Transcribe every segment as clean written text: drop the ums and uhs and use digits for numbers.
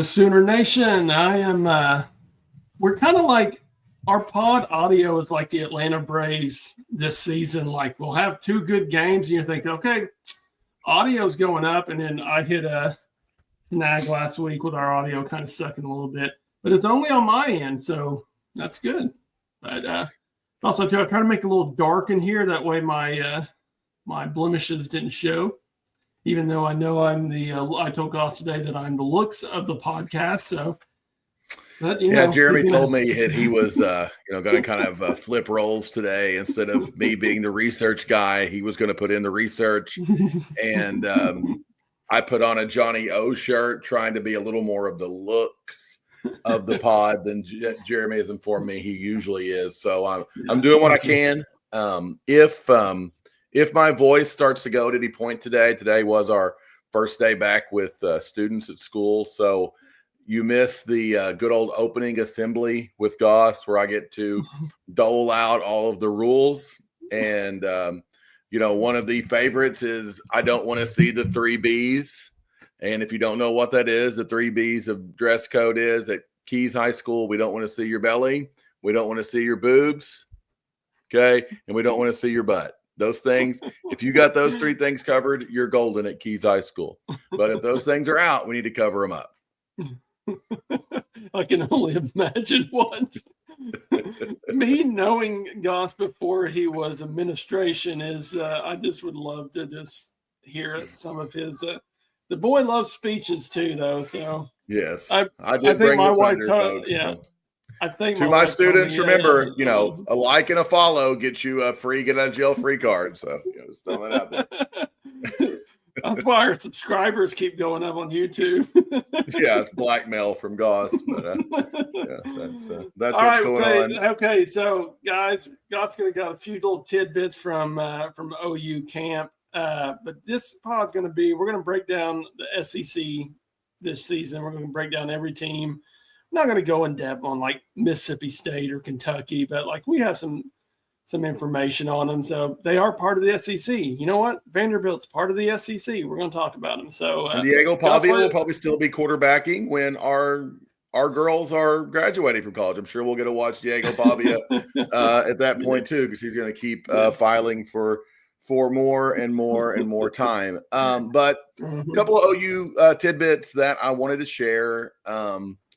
Sooner Nation. I am we're kind of like our pod audio is like the Atlanta Braves this season. Like we'll have two good games and you think, okay, audio's going up, and then I hit a snag last week with our audio kind of sucking a little bit. But it's only on my end, so that's good. But also too, I try to make it a little dark in here, that way my my blemishes didn't show. Even though I know I'm the, I told Goss today that I'm the looks of the podcast. So, but, Jeremy told me that he was, going to kind of flip roles today. Instead of me being the research guy, he was going to put in the research. And I put on a Johnny O shirt, trying to be a little more of the looks of the pod than Jeremy has informed me he usually is. So I'm doing what I can. If my voice starts to go at any point today was our first day back with students at school. So you missed the good old opening assembly with Goss, where I get to dole out all of the rules. And, one of the favorites is I don't want to see the 3 Bs. And if you don't know what that is, the 3 Bs of dress code is at Keys High School. We don't want to see your belly. We don't want to see your boobs. Okay. And we don't want to see your butt. Those things, if you got those 3 things covered, you're golden at Keys High School. But if those things are out, we need to cover them up. I can only imagine what. Me knowing Goss before he was administration is, I just would love to just hear some of his. The boy loves speeches too, though. So yes, I did bring my wife. I think to my students, remember, a like and a follow gets you a free get out of jail free card. So just throwing that out there. That's why our subscribers keep going up on YouTube. Yeah, it's blackmail from Goss, but that's all what's going on. Okay, so guys, Goss got a few little tidbits from OU camp, but this pod's we're going to break down the SEC this season. We're going to break down every team. I'm not going to go in depth on like Mississippi State or Kentucky, but like we have some information on them. So they are part of the SEC. You know what? Vanderbilt's part of the SEC. We're going to talk about them. So Diego Pavia will probably still be quarterbacking when our girls are graduating from college. I'm sure we'll get to watch Diego Pavia at that point too, because he's going to keep filing for more and more and more time. But a couple of OU tidbits that I wanted to share.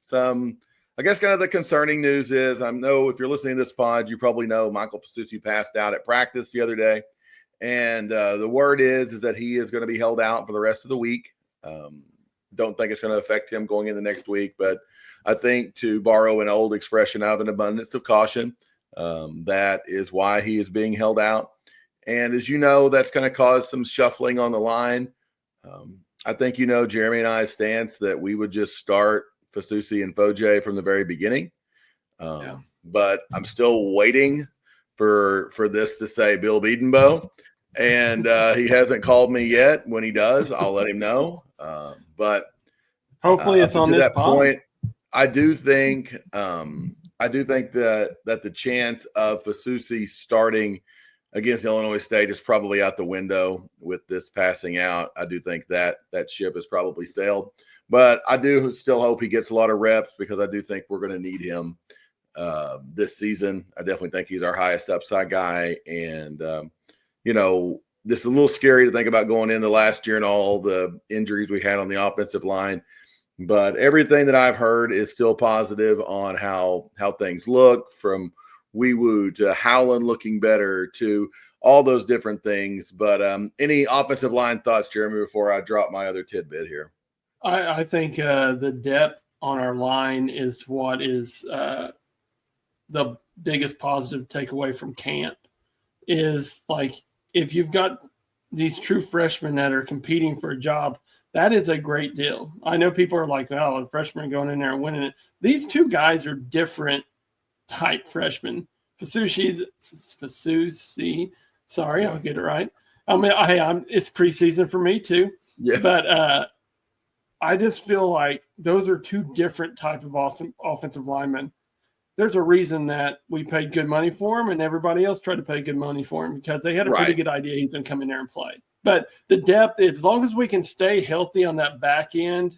Some, I guess, kind of the concerning news is, I know if you're listening to this pod, you probably know Michael Pastucci passed out at practice the other day. And the word is that he is going to be held out for the rest of the week. Don't think it's going to affect him going in the next week. But I think, to borrow an old expression, out of an abundance of caution, that is why he is being held out. And as you know, that's going to cause some shuffling on the line. I think Jeremy and I's stance that we would just start Fasusi and Foje from the very beginning. But I'm still waiting for this to say Bill Bedenbaugh, and he hasn't called me yet. When he does, I'll let him know. But hopefully it's on this point. I do think that the chance of Fasusi starting against Illinois State is probably out the window with this passing out. I do think that ship has probably sailed. But I do still hope he gets a lot of reps, because I do think we're going to need him this season. I definitely think he's our highest upside guy. And, this is a little scary to think about going into last year and all the injuries we had on the offensive line. But everything that I've heard is still positive on how things look, from Weewoo to Howland looking better to all those different things. But any offensive line thoughts, Jeremy, before I drop my other tidbit here? I think the depth on our line is what is the biggest positive takeaway from camp. Is like, if you've got these true freshmen that are competing for a job, that is a great deal. I know people are like, oh, a freshman going in there and winning it. These two guys are different type freshmen. Fasusi, sorry, I'll get it right. I mean, it's preseason for me too. Yeah. But I just feel like those are two different type of offensive linemen. There's a reason that we paid good money for him, and everybody else tried to pay good money for him, because they had a pretty good idea he's going to come in there and play. But the depth, as long as we can stay healthy on that back end,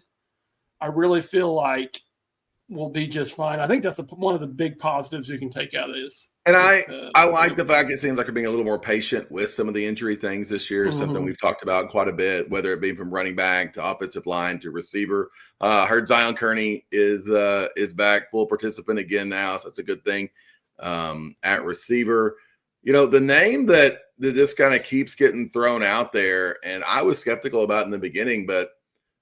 I really feel like we'll be just fine. I think that's one of the big positives we can take out of this. And I like the fact it seems like we're being a little more patient with some of the injury things this year. Something we've talked about quite a bit, whether it be from running back to offensive line to receiver. I heard Zion Kearney is back, full participant again now, so it's a good thing. At receiver, the name that just kind of keeps getting thrown out there, and I was skeptical about in the beginning, but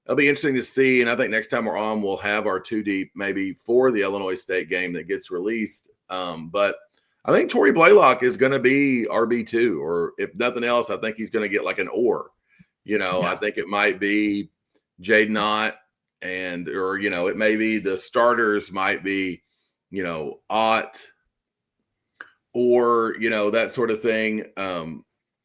it'll be interesting to see. And I think next time we're on, we'll have our two deep maybe for the Illinois State game that gets released. But I think Torrey Blaylock is going to be RB2, or if nothing else, I think he's going to get like an or. I think it might be Jaden Ott, or it may be the starters might be, Ott, or that sort of thing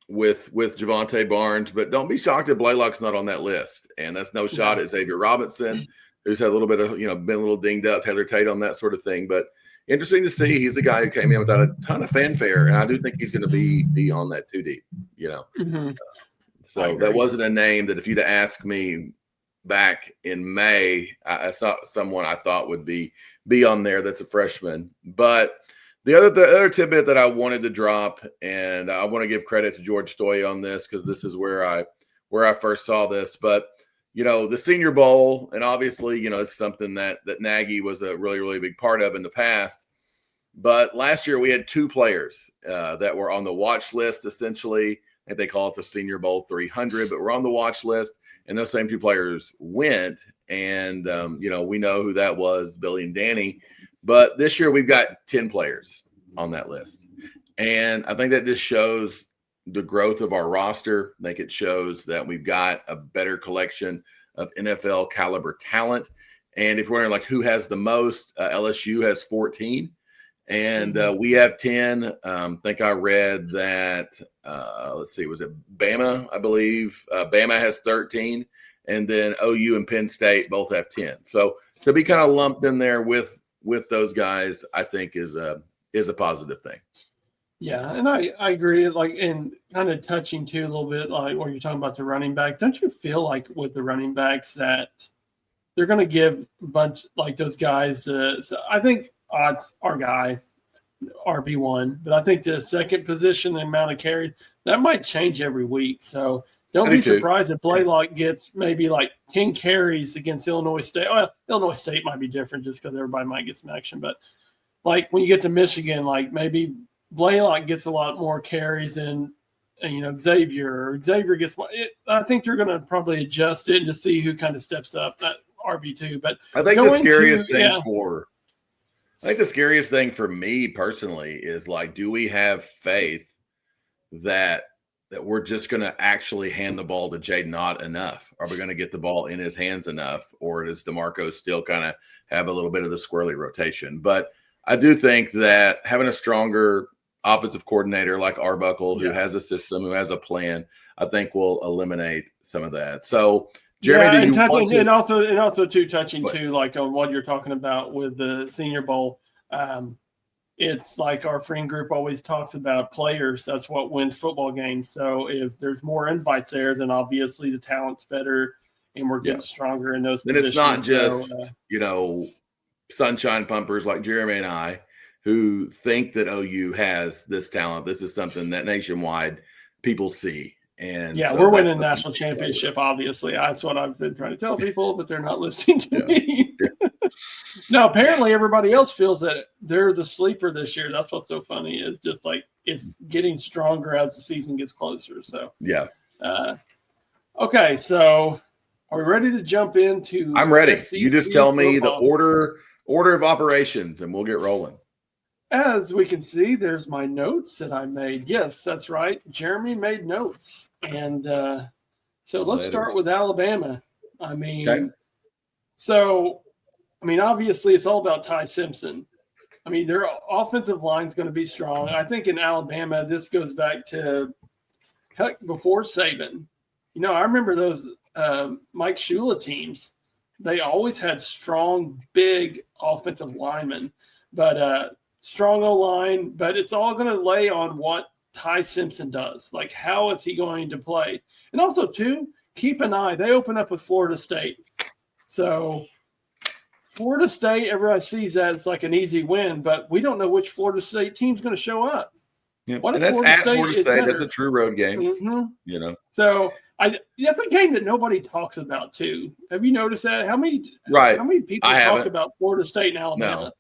with Javonte Barnes. But don't be shocked if Blaylock's not on that list. And that's no shot at Xavier Robinson, who's had a little bit of been a little dinged up, Taylor Tate, that sort of thing. But interesting to see. He's a guy who came in without a ton of fanfare, and I do think he's going to be on that 2 deep. So that wasn't a name that if you'd asked me back in May, it's not someone I thought would be on there. That's a freshman. But the other tidbit that I wanted to drop, and I want to give credit to George Stoy on this because this is where I first saw this. But the Senior Bowl, and obviously, it's something that Nagy was a really, really big part of in the past. But last year we had 2 players that were on the watch list, essentially. I think they call it the Senior Bowl 300, but we're on the watch list. And those same 2 players went. And, we know who that was, Billy and Danny. But this year we've got 10 players on that list. And I think that just shows the growth of our roster. I think it shows that we've got a better collection of NFL caliber talent. And if we're wondering like who has the most, LSU has 14 and we have 10. I think I read that, let's see, was it Bama? I believe Bama has 13, and then OU and Penn State both have 10. So to be kind of lumped in there with those guys, I think is a positive thing. Yeah, and I agree. Like, and kind of touching too a little bit, like when you're talking about the running back, don't you feel like with the running backs that they're going to give a bunch like those guys? So I think Ott's our guy, RB1, but I think the second position, the amount of carries, that might change every week. So don't be surprised if Blaylock gets maybe like 10 carries against Illinois State. Well, Illinois State might be different just because everybody might get some action, but like when you get to Michigan, like maybe Blaylock gets a lot more carries and Xavier gets. I think they're going to probably adjust it to see who kind of steps up that RB2. But I think the scariest thing for me personally is like, do we have faith that we're just going to actually hand the ball to Jaden Ott enough? Are we going to get the ball in his hands enough, or does DeMarco still kind of have a little bit of the squirrely rotation? But I do think that having a stronger offensive coordinator like Arbuckle, who has a system, who has a plan, I think will eliminate some of that. So, Jeremy, and also touching too, like on what you're talking about with the Senior Bowl. It's like our friend group always talks about players. That's what wins football games. So if there's more invites there, then obviously the talent's better and we're getting stronger in those positions. And it's not just, sunshine pumpers like Jeremy and I who think that OU has this talent. This is something that nationwide people see. And so we're winning the national championship, obviously. That's what I've been trying to tell people, but they're not listening to me. No, apparently everybody else feels that they're the sleeper this year. That's what's so funny is just like it's getting stronger as the season gets closer. So okay, so are we ready to jump into? I'm ready. You just tell me the order of operations, and we'll get rolling. As we can see, there's my notes that I made. Yes, that's right. Jeremy made notes. And so let's start with Alabama. Obviously it's all about Ty Simpson. Their offensive line is going to be strong. I think in Alabama, this goes back to heck before Saban. I remember those Mike Shula teams. They always had strong, big offensive linemen, but strong O-line, but it's all going to lay on what Ty Simpson does. Like, how is he going to play? And also, too, keep an eye. They open up with Florida State. So Florida State, everybody sees that it's like an easy win, but we don't know which Florida State team's going to show up. Yeah. What And if that's Florida at State Florida is State. better? That's a true road game. Mm-hmm. You know. So that's a game that nobody talks about too. Have you noticed that? How many people talk about Florida State and Alabama?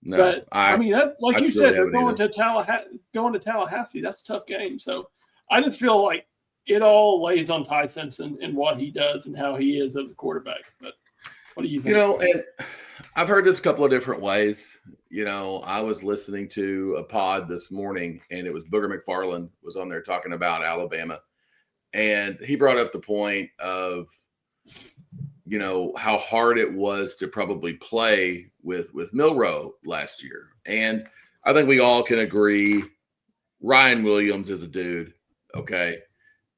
No. But I mean, that's like you said, they're going to Tallahassee. That's a tough game. So I just feel like it all lays on Ty Simpson and what he does and how he is as a quarterback. But what do you think? You know, and I've heard this a couple of different ways. You know, I was listening to a pod this morning, and it was Booger McFarland was on there talking about Alabama. And he brought up the point of, you know, how hard it was to probably play with Milroe last year. And I think we all can agree Ryan Williams is a dude, okay?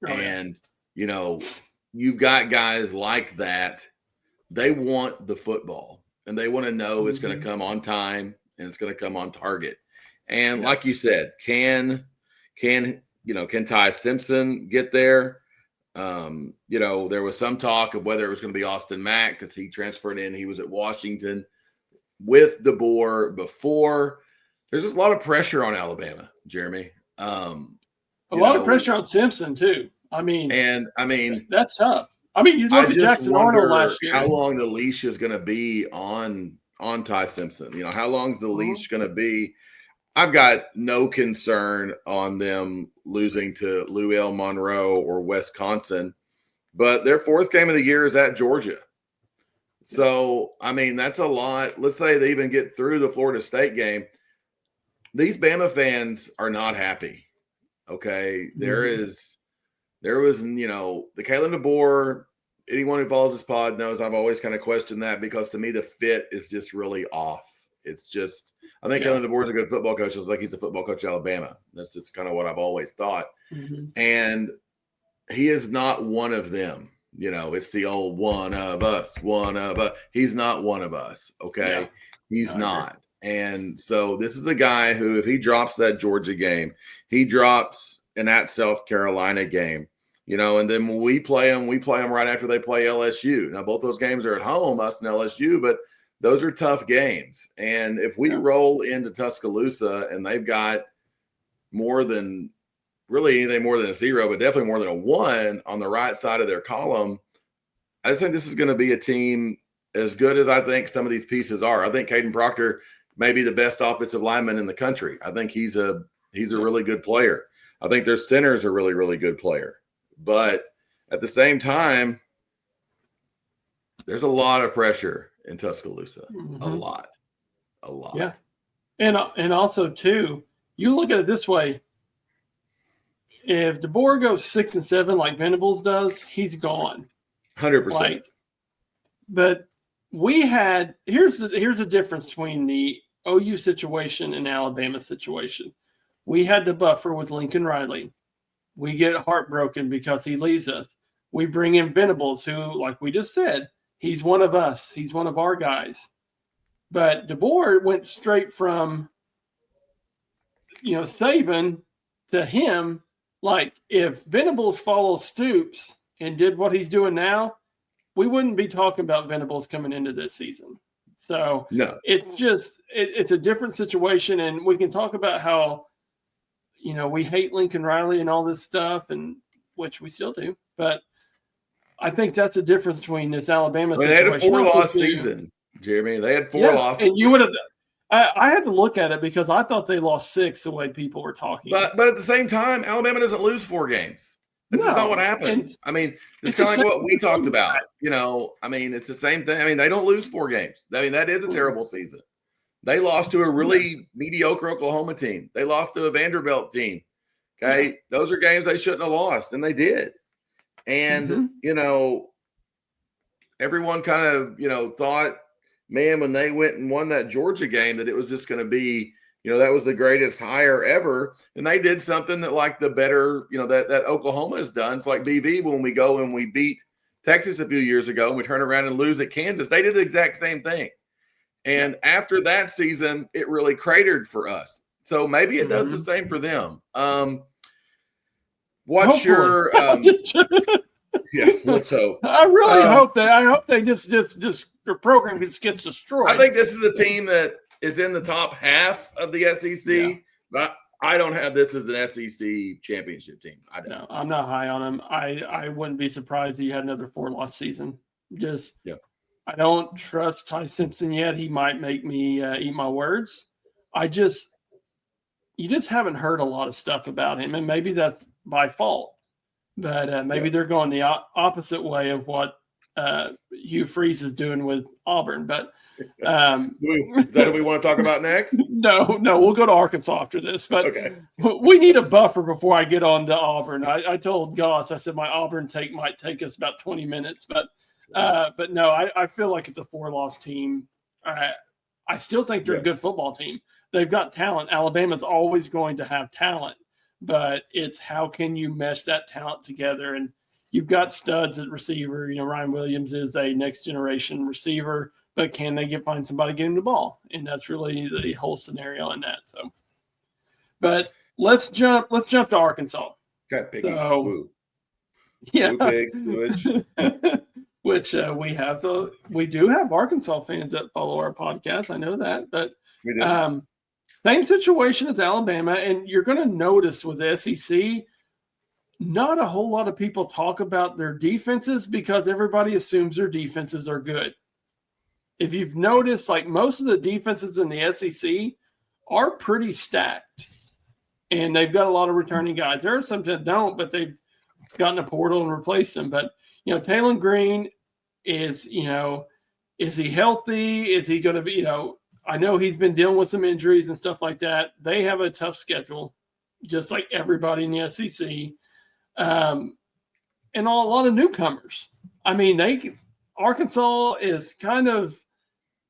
Oh, and, you know, you've got guys like that. They want the football, and they want to know it's going to come on time and it's going to come on target. And like you said, can Ty Simpson get there? You know, there was some talk of whether it was going to be Austin Mack because he transferred in. He was at Washington with DeBoer before. There's just a lot of pressure on Alabama, Jeremy. A lot of pressure on Simpson too. I mean, that's tough. I mean, you look at Jackson Arnold last year. How long the leash is going to be on Ty Simpson? You know, how long is the leash going to be? I've got no concern on them losing to Louisville, Monroe, or Wisconsin, but their fourth game of the year is at Georgia. So, I mean, that's a lot. Let's say they even get through the Florida State game. These Bama fans are not happy. Okay. There was, you know, the Kalen DeBoer, anyone who follows this pod knows I've always kind of questioned that because to me, the fit is just really off. It's just, I think Kalen DeBoer is a good football coach. It's like he's the football coach at Alabama. That's just kind of what I've always thought. And he is not one of them. You know, it's the old one of us. He's not one of us. Okay. Yeah. He's not. And so this is a guy who, if he drops that Georgia game, he drops an at South Carolina game, you know, and then when we play them right after they play LSU. Now, both those games are at home, us and LSU, but those are tough games. And if we roll into Tuscaloosa and they've got more than really anything more than a 0, but definitely more than a 1 on the right side of their column, I just think this is going to be a team as good as I think some of these pieces are. I think Caden Proctor may be the best offensive lineman in the country. I think he's a really good player. I think their center's a really, really good player. But at the same time, there's a lot of pressure in Tuscaloosa. A lot. Yeah. And also too, you look at it this way. If DeBoer goes 6-7 like Venables does, he's gone. 100%. But we had here's the difference between the OU situation and Alabama situation. We had the buffer with Lincoln Riley. We get heartbroken because he leaves us. We bring in Venables, who, like we just said, he's one of us. He's one of our guys. But DeBoer went straight from, you know, Saban to him. Like, if Venables followed Stoops and did what he's doing now, we wouldn't be talking about Venables coming into this season. So it's just it's a different situation. And we can talk about how, you know, we hate Lincoln Riley and all this stuff, and which we still do. But I think that's a difference between this Alabama situation. They had a 4-loss season, Jeremy. They had 4 losses. And you would have – I had to look at it because I thought they lost 6 the way people were talking. But at the same time, Alabama doesn't lose 4 games. That's not what happens. I mean, it's kind of like what we talked about. You know, I mean, it's the same thing. I mean, they don't lose 4 games. I mean, that is a terrible season. They lost to a really mediocre Oklahoma team. They lost to a Vanderbilt team. Okay. Those are games they shouldn't have lost, and they did. And, you know, everyone kind of, you know, thought, man, when they went and won that Georgia game, that it was just going to be, you know, that was the greatest hire ever. And they did something that, like, the better, you know, that Oklahoma has done. It's like BV when we go and we beat Texas a few years ago and we turn around and lose at Kansas. They did the exact same thing. And after that season, it really cratered for us. So maybe it does the same for them. What's your Yeah, let's hope. I really hope they just their program just gets destroyed. I think this is a team that is in the top half of the SEC, but I don't have this as an SEC championship team. I don't. No, I'm not high on them. I wouldn't be surprised if you had another 4-loss season. I don't trust Ty Simpson yet. He might make me eat my words. You just haven't heard a lot of stuff about him, and maybe that's by fault. But maybe they're going the opposite way of what Hugh Freeze is doing with Auburn. But is that what we want to talk about next? No, we'll go to Arkansas after this. But okay. We need a buffer before I get on to Auburn. I told Goss, I said my Auburn take might take us about 20 minutes. But no, I feel like it's a 4-loss team. I still think they're a good football team. They've got talent. Alabama's always going to have talent. But it's how can you mesh that talent together? And you've got studs at receiver. Ryan Williams is a next generation receiver, but can they find somebody to get him the ball? And that's really the whole scenario in that. So, but let's jump to Arkansas. Okay, Piggy. So, yeah, which we do have Arkansas fans that follow our podcast. I know that, but we do. Same situation as Alabama, and you're going to notice with the SEC, not a whole lot of people talk about their defenses because everybody assumes their defenses are good. If you've noticed, like most of the defenses in the SEC are pretty stacked, and they've got a lot of returning guys. There are some that don't, but they've gotten a portal and replaced them. But, Taylor Green is he healthy? Is he going to be, I know he's been dealing with some injuries and stuff like that. They have a tough schedule, just like everybody in the SEC, and a lot of newcomers. I mean, Arkansas is kind of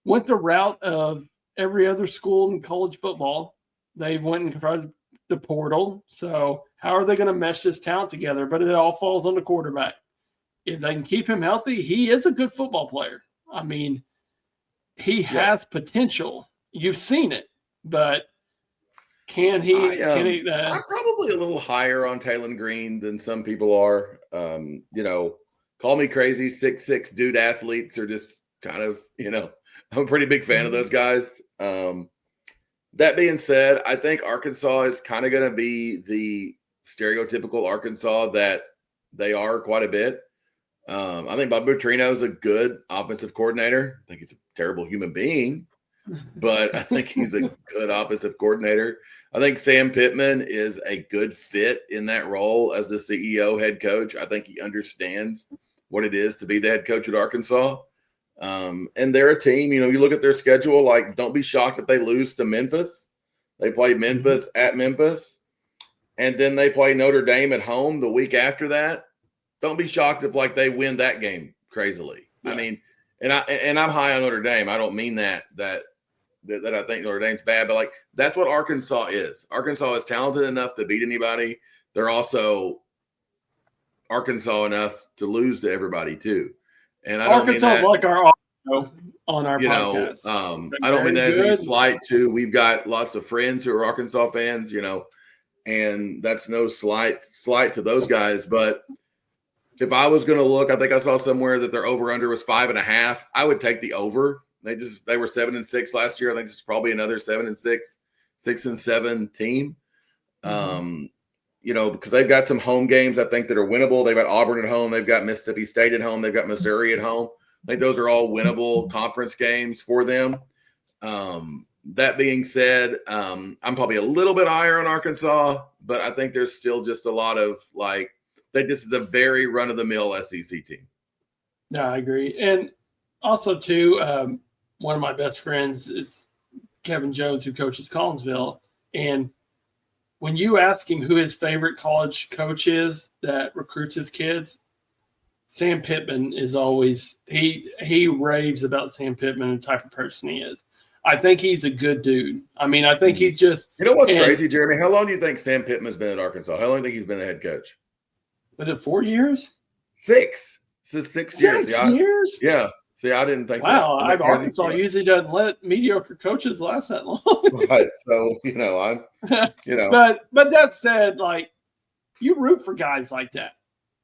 went the route of every other school in college football. They've went and tried the portal. So how are they going to mesh this talent together? But it all falls on the quarterback. If they can keep him healthy, he is a good football player. I mean, he has potential. You've seen it, but can he? I'm probably a little higher on Taylor Green than some people are. Call me crazy. 6'6" dude athletes are just kind of, I'm a pretty big fan of those guys. That being said, I think Arkansas is kind of going to be the stereotypical Arkansas that they are quite a bit. I think Bob Petrino is a good offensive coordinator. I think he's a terrible human being, but I think he's a good offensive coordinator. I think Sam Pittman is a good fit in that role as the CEO head coach. I think he understands what it is to be the head coach at Arkansas. And they're a team, you look at their schedule, like don't be shocked if they lose to Memphis. They play Memphis at Memphis, and then they play Notre Dame at home the week after that. Don't be shocked if they win that game crazily. Yeah. I mean, and I'm high on Notre Dame. I don't mean that I think Notre Dame's bad, but that's what Arkansas is. Arkansas is talented enough to beat anybody. They're also Arkansas enough to lose to everybody too. And I don't mean that like our on our podcast. I don't mean that as a slight too. We've got lots of friends who are Arkansas fans, and that's no slight to those guys, but if I was going to look, I think I saw somewhere that their over/under was 5.5. I would take the over. They were 7-6 last year. I think this is probably another 7-6, 6-7 team. Because they've got some home games I think that are winnable. They've got Auburn at home. They've got Mississippi State at home. They've got Missouri at home. I think those are all winnable conference games for them. That being said, I'm probably a little bit higher on Arkansas, but I think there's still just a lot of this is a very run-of-the-mill SEC team. No, I agree. And also, too, one of my best friends is Kevin Jones, who coaches Collinsville. And when you ask him who his favorite college coach is that recruits his kids, Sam Pittman is always – he raves about Sam Pittman and the type of person he is. I think he's a good dude. I mean, I think he's just – You know what's crazy, Jeremy? How long do you think Sam Pittman's been at Arkansas? How long do you think he's been the head coach? Was it 4 years? 6. This is 6 years. 6 years? Yeah. See, I didn't think wow, Arkansas usually doesn't let mediocre coaches last that long. Right. So, I'm But that said, you root for guys like that.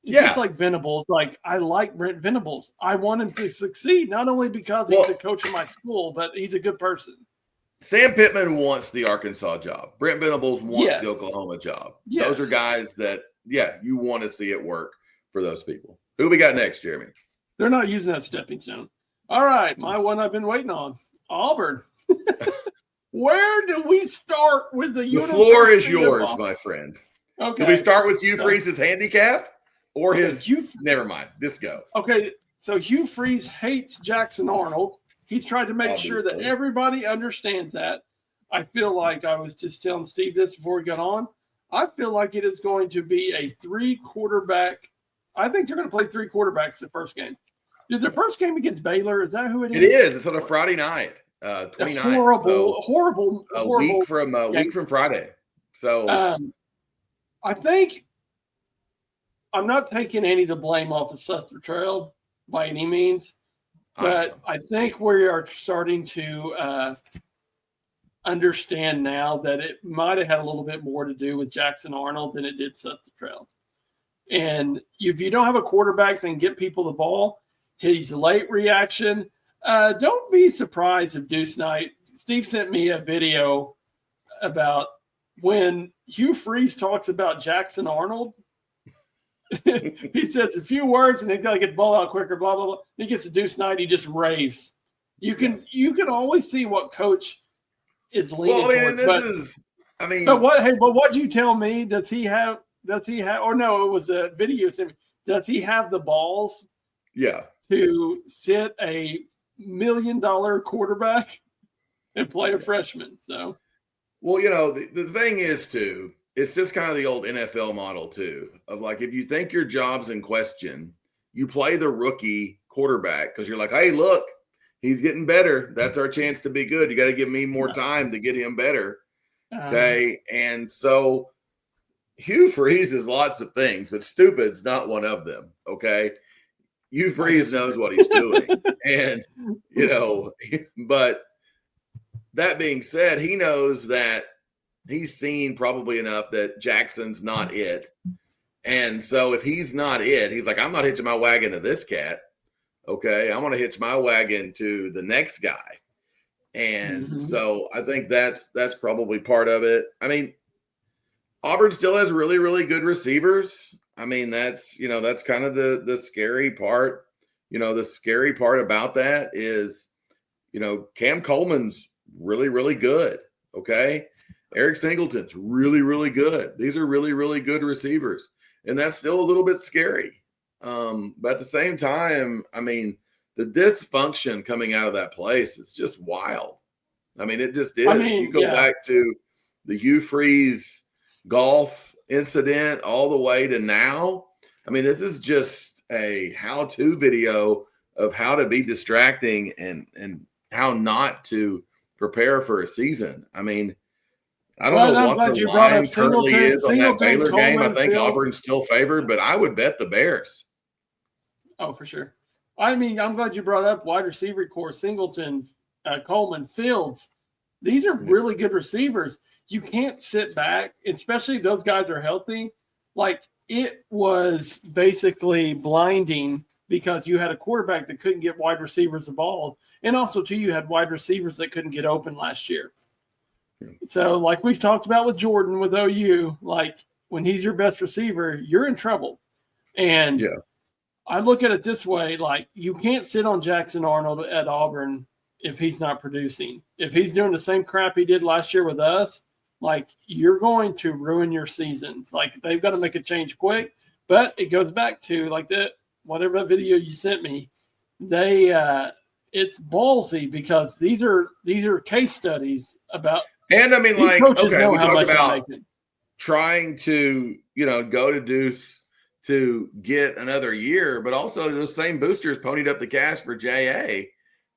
It's just like Venables. Like, I like Brent Venables. I want him to succeed, not only because he's a coach of my school, but he's a good person. Sam Pittman wants the Arkansas job. Brent Venables wants the Oklahoma job. Those are guys that, you want to see it work for those people. Who we got next, Jeremy? They're not using that stepping stone. All right, my one I've been waiting on, Auburn. Where do we start with the floor is yours, my friend. Okay. Do we start with Hugh Freeze's handicap or his – never mind. Just go. Okay, so Hugh Freeze hates Jackson Arnold. He's tried to make sure that everybody understands that. I feel like I was just telling Steve this before we got on. I feel like it is going to be a 3-quarterback. I think they're going to play 3 quarterbacks the first game. Is the first game against Baylor? Is that who it is? It is. It's on a Friday night, 29th. Horrible. Week from Friday. So I think I'm not taking any of the blame off of Seth Trail by any means, but I think we are starting to understand now that it might have had a little bit more to do with Jackson Arnold than it did Seth Trail. And if you don't have a quarterback, then get people the ball. His late reaction. Don't be surprised if Deuce Knight. Steve sent me a video about when Hugh Freeze talks about Jackson Arnold. He says a few words and they got to get the ball out quicker. Blah blah blah. He gets to Deuce Knight. He just raves. You can always see what coach is leaning towards. But what'd you tell me? Does he have? Or no, it was a video. Does he have the balls? Yeah. To sit a $1 million quarterback and play a freshman. So, well, the thing is too, it's just kind of the old NFL model too, of like, if you think your job's in question, you play the rookie quarterback because you're like, hey, look, he's getting better. That's our chance to be good. You got to give me more time to get him better. Okay. And so Hugh Freeze is lots of things, but stupid's not one of them. Okay. Hugh Freeze knows what he's doing. And, but that being said, he knows that he's seen probably enough that Jackson's not it. And so if he's not it, he's like, I'm not hitching my wagon to this cat. Okay. I'm going to hitch my wagon to the next guy. And so I think that's probably part of it. I mean, Auburn still has really, really good receivers. I mean, that's kind of the scary part. The scary part about that is, Cam Coleman's really, really good. Okay. Eric Singleton's really, really good. These are really, really good receivers. And that's still a little bit scary. But at the same time, I mean, the dysfunction coming out of that place is just wild. I mean, it just is. You go back to the Hugh Freeze golf incident all the way to now. I mean, this is just a how-to video of how to be distracting and how not to prepare for a season. I mean, I don't know what the line currently is on that Baylor game. I think Auburn's still favored, but I would bet the Bears. Oh, for sure. I mean, I'm glad you brought up wide receiver core, Singleton, Coleman, Fields. These are really good receivers. You can't sit back, especially if those guys are healthy. Like, it was basically blinding because you had a quarterback that couldn't get wide receivers the ball. And also, too, you had wide receivers that couldn't get open last year. So, like we've talked about with Jordan with OU, like when he's your best receiver, you're in trouble. And I look at it this way, like you can't sit on Jackson Arnold at Auburn if he's not producing. If he's doing the same crap he did last year with us, like you're going to ruin your season. Like they've got to make a change quick. But it goes back to like whatever video you sent me, it's ballsy because these are case studies about. And I mean, like, okay, we talked about trying to, go to Deuce to get another year, but also those same boosters ponied up the cash for JA.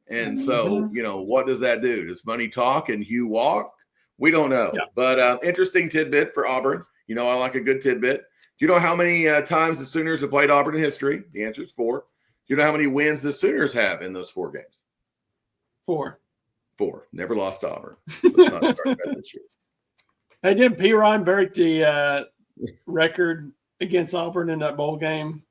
And so, what does that do? Does money talk and Hugh walk? We don't know. Yeah. But interesting tidbit for Auburn. I like a good tidbit. Do you know how many times the Sooners have played Auburn in history? The answer is 4. Do you know how many wins the Sooners have in those 4 games? 4. Never lost to Auburn. Let's not start that this year. Hey, didn't P. Ryan break the record against Auburn in that bowl game?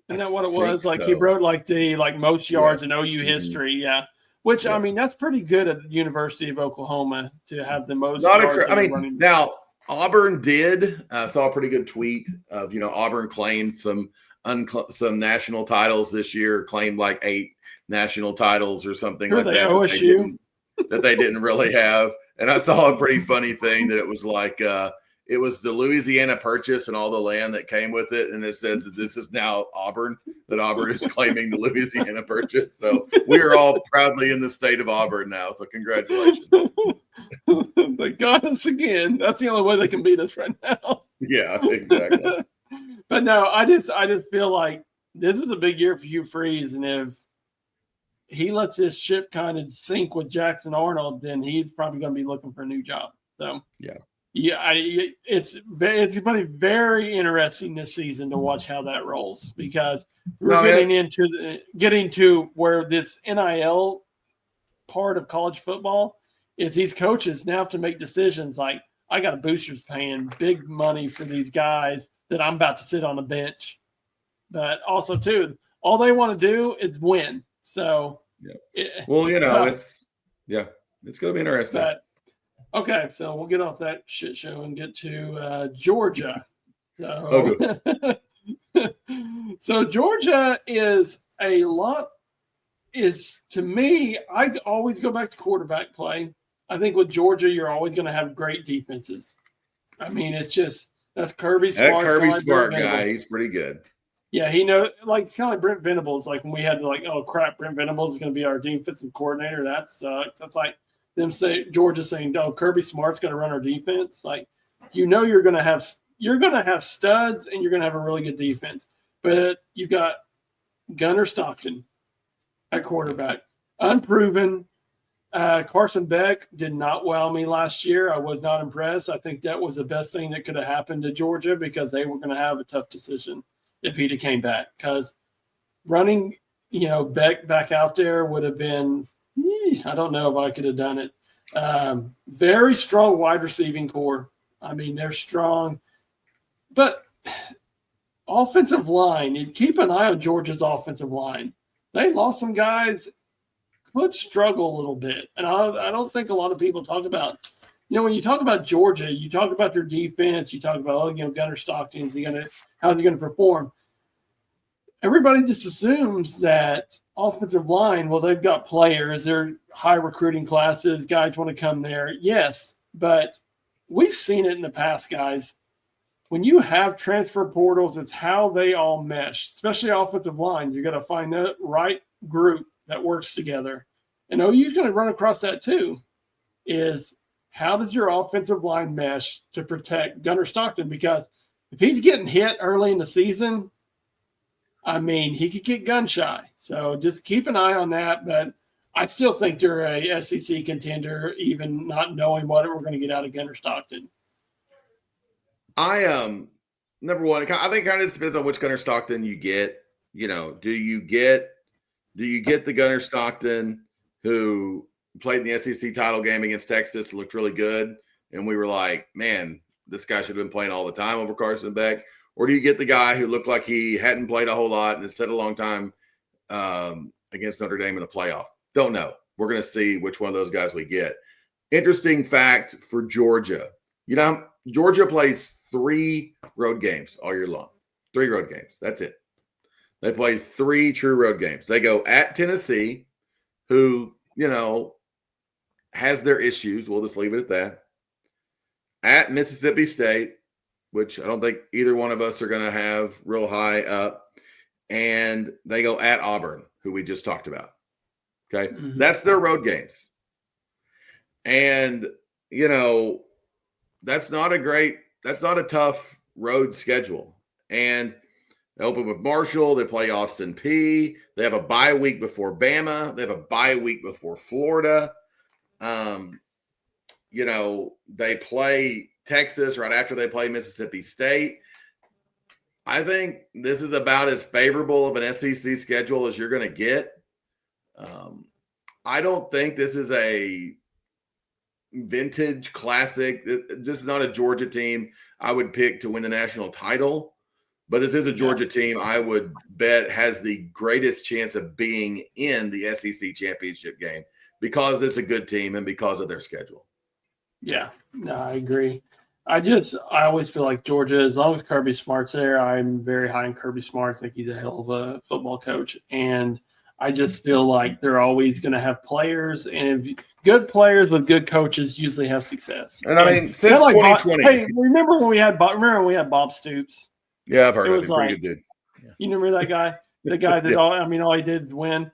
Isn't that what it was? Like so. he broke like the most yards in OU history. Yeah. Which, Yeah. I mean, that's pretty good at the University of Oklahoma to have the most Not yards. running. Now, Auburn did. Saw a pretty good tweet of, Auburn claimed some national titles this year, claimed like 8 national titles or something like that. OSU? That they didn't really have. And I saw a pretty funny thing that it was like it was the Louisiana Purchase and all the land that came with it. And it says that this is now Auburn, that Auburn is claiming the Louisiana Purchase. So we are all proudly in the state of Auburn now. So congratulations. They got us again. That's the only way they can beat us right now. Yeah, exactly. But no, I just feel like this is a big year for Hugh Freeze. And if he lets this ship kind of sink with Jackson Arnold, then he's probably going to be looking for a new job. So yeah, it's going to be very interesting this season to watch how that rolls, because we're getting to where this NIL part of college football is these coaches now have to make decisions like, I got boosters paying big money for these guys that I'm about to sit on the bench. But also, too, all they want to do is win. So, it's going to be interesting. But, okay, so we'll get off that shit show and get to Georgia. So, so Georgia is to me, I always go back to quarterback play. I think with Georgia, you're always going to have great defenses. I mean, it's just that's Kirby Smart. That Kirby Smart guy, he's pretty good. Yeah, he knows. Like kind of like Brent Venables. Like when we had to oh crap, Brent Venables is going to be our defensive coordinator. That sucks. That's like them Georgia saying, "Oh, Kirby Smart's going to run our defense." Like you're going to have studs and you're going to have a really good defense. But you got Gunnar Stockton at quarterback, unproven. Carson Beck did not wow me last year. I was not impressed. I think that was the best thing that could have happened to Georgia, because they were going to have a tough decision if he'd have came back. Because running, Beck back out there would have been, I don't know if I could have done it. Very strong wide receiving core. I mean, they're strong. But offensive line, you keep an eye on Georgia's offensive line. They lost some guys could struggle a little bit. And I don't think a lot of people talk about, when you talk about Georgia, you talk about their defense, you talk about, Gunnar Stockton, how's he going to perform? Everybody just assumes that offensive line, well, they've got players, they're high recruiting classes, guys want to come there. Yes, but we've seen it in the past, guys. When you have transfer portals, it's how they all mesh, especially offensive line. You got to find the right group that works together. And OU's going to run across that too, is how does your offensive line mesh to protect Gunnar Stockton? Because if he's getting hit early in the season, I mean, he could get gun shy. So just keep an eye on that. But I still think they're a SEC contender, even not knowing what we're going to get out of Gunnar Stockton. Number one, I think it kind of depends on which Gunnar Stockton you get. Do you get the Gunnar Stockton who played in the SEC title game against Texas, looked really good, and we were like, man, this guy should have been playing all the time over Carson Beck? Or do you get the guy who looked like he hadn't played a whole lot and had set a long time against Notre Dame in the playoff? Don't know. We're going to see which one of those guys we get. Interesting fact for Georgia. Georgia plays 3 road games all year long. 3 road games. That's it. They play 3 true road games. They go at Tennessee, who, has their issues. We'll just leave it at that. At Mississippi State, which I don't think either one of us are going to have real high up. And they go at Auburn, who we just talked about. Okay. Mm-hmm. That's their road games. And, that's not a tough road schedule. And they open with Marshall. They play Austin Peay. They have a bye week before Bama. They have a bye week before Florida. They play Texas right after they play Mississippi State. I think this is about as favorable of an SEC schedule as you're going to get. I don't think this is a vintage classic. This is not a Georgia team I would pick to win the national title. But this is a Georgia team I would bet has the greatest chance of being in the SEC championship game because it's a good team and because of their schedule. Yeah, no, I agree. I always feel like Georgia, as long as Kirby Smart's there, I'm very high on Kirby Smart. I think he's a hell of a football coach. And I just feel like they're always going to have players, and good players with good coaches usually have success. And I mean, since 2020. Hey, remember when we had Bob Stoops? Yeah, I've heard of him. Pretty good dude. Yeah. You remember that guy? The guy that all he did win.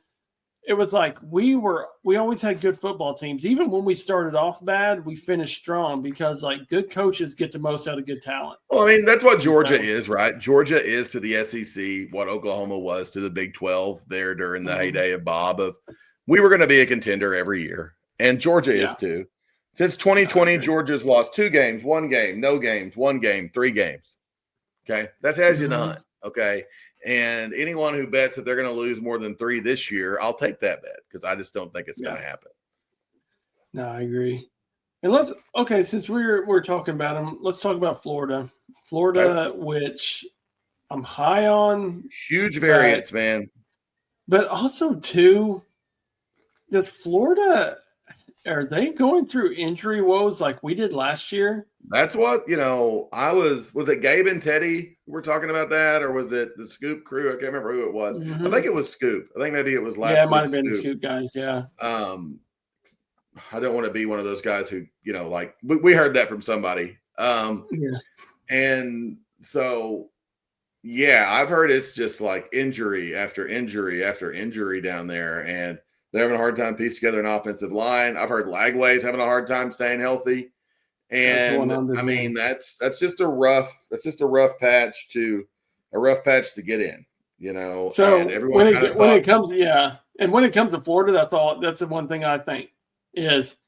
It was like we always had good football teams. Even when we started off bad, we finished strong because like good coaches get the most out of good talent. Well, I mean, that's what Georgia is, right? Georgia is to the SEC what Oklahoma was to the Big 12 there during the heyday of Bob. We were going to be a contender every year, and Georgia is too. Since 2020, Georgia's lost 2 games, 1 game, no games, 1 game, 3 games. Okay, that has you in the hunt. Okay. And anyone who bets that they're going to lose more than 3 this year, I'll take that bet because I just don't think it's going to happen. No, I agree. And since we're talking about them, let's talk about Florida. Which I'm high on. Huge variance, man. But also too, does Florida, are they going through injury woes like we did last year? That's what, was it Gabe and Teddy who were talking about that, or was it the Scoop crew? I can't remember who it was. I think it was Scoop. I think maybe it was last week. Yeah, it might have been the Scoop guys, yeah. I don't want to be one of those guys who, we heard that from somebody. And so, I've heard it's just like injury after injury after injury down there, and they're having a hard time piecing together an offensive line. I've heard Lagway's having a hard time staying healthy. And I mean, that's just a rough patch to get in, So and when it comes to Florida, that's the one thing I think is